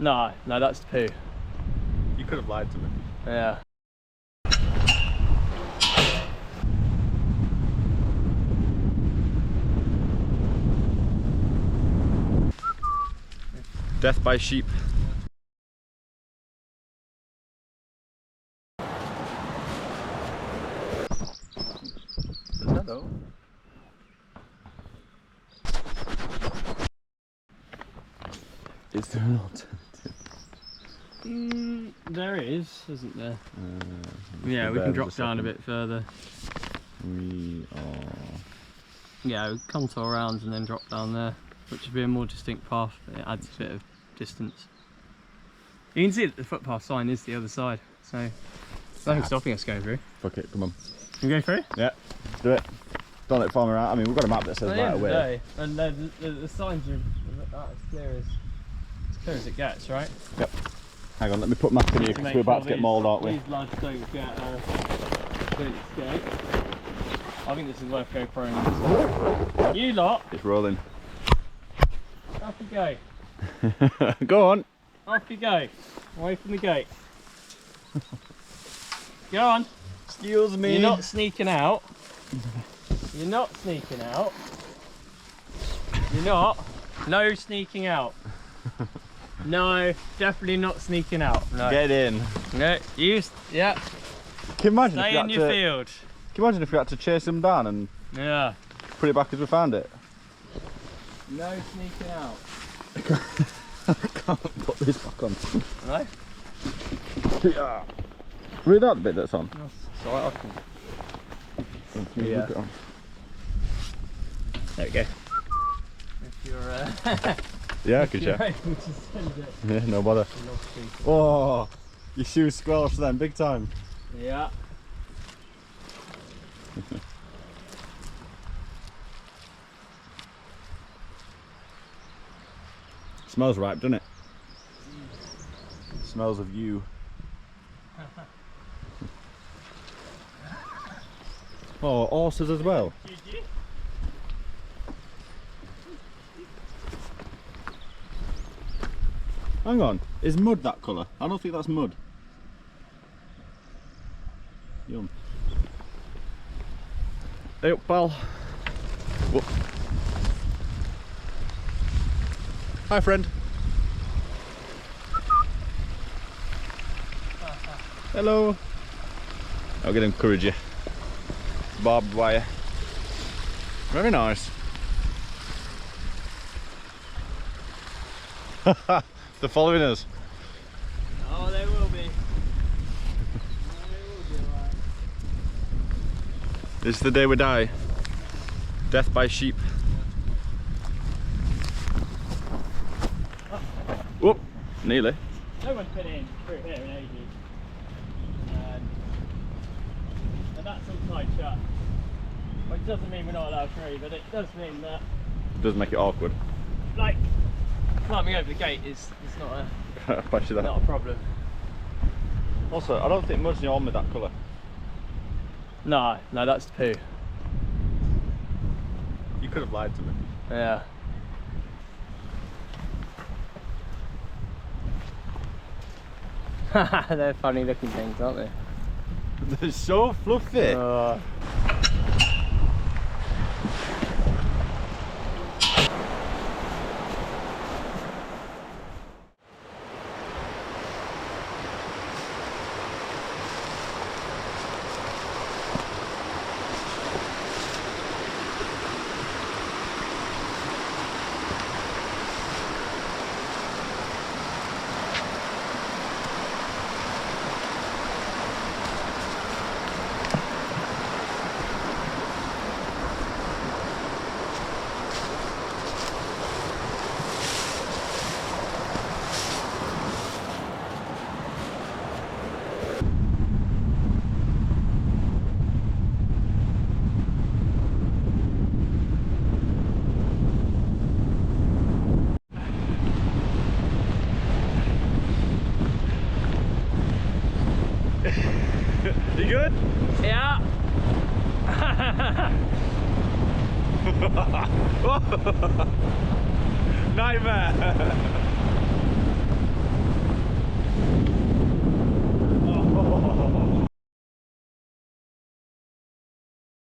No, that's poo. You could have lied to me. Yeah. Death by sheep. Hello. Is there an alternative? There is, isn't there? Yeah, we can drop down a bit further. We are... Yeah, we contour around and then drop down there, which would be a more distinct path, but it adds a bit of distance. You can see that the footpath sign is the other side, so nothing stopping us going through. Fuck it, come on. You go through? Yeah, do it. Don't let it farm around. I mean, we've got a map that says right away. And the signs are as clear as it gets, right? Yep. Hang on, let me put map in here because we're about to get mauled, aren't we? These lads don't get escape. I think this is worth GoProing. You lot! It's rolling. Off you go. Go on. Off you go. Away from the gate. Go on. Excuse me. You're not sneaking out. You're not sneaking out. You're not. No sneaking out. No, definitely not sneaking out. No. Get in. No, yeah. Can you imagine Stay if in you your had to, field. Can you imagine if we had to chase them down and Yeah. put it back as we found it? No sneaking out. I can't put this back on. No? Yeah. Read that bit that's on. That's alright, I can. Yeah. There we go. If you're Yeah, I could check. able to send it. Yeah, no bother. Oh, your shoes squelched then, big time. Yeah. Smells ripe, doesn't it? Smells of you. Oh, horses as well. Hang on, is mud that colour? I don't think that's mud. Yum. Hey up, pal. Whoop. Hi, friend. Hello. I'll get him encourage you. Barbed wire. Very nice. They're following us. Oh, they will be. They will be alright. This is the day we die. Death by sheep. Whoop, nearly. No one's been in through here in ages. And that's all tight shut. Which doesn't mean we're not allowed through, but it does mean that, It does make it awkward. like, climbing over the gate is not Not a problem. Also, I don't think mud's on with that colour. No, that's poo. You could have lied to me. Yeah. They're funny looking things, aren't they? They're so fluffy. You good? Yeah. Nightmare.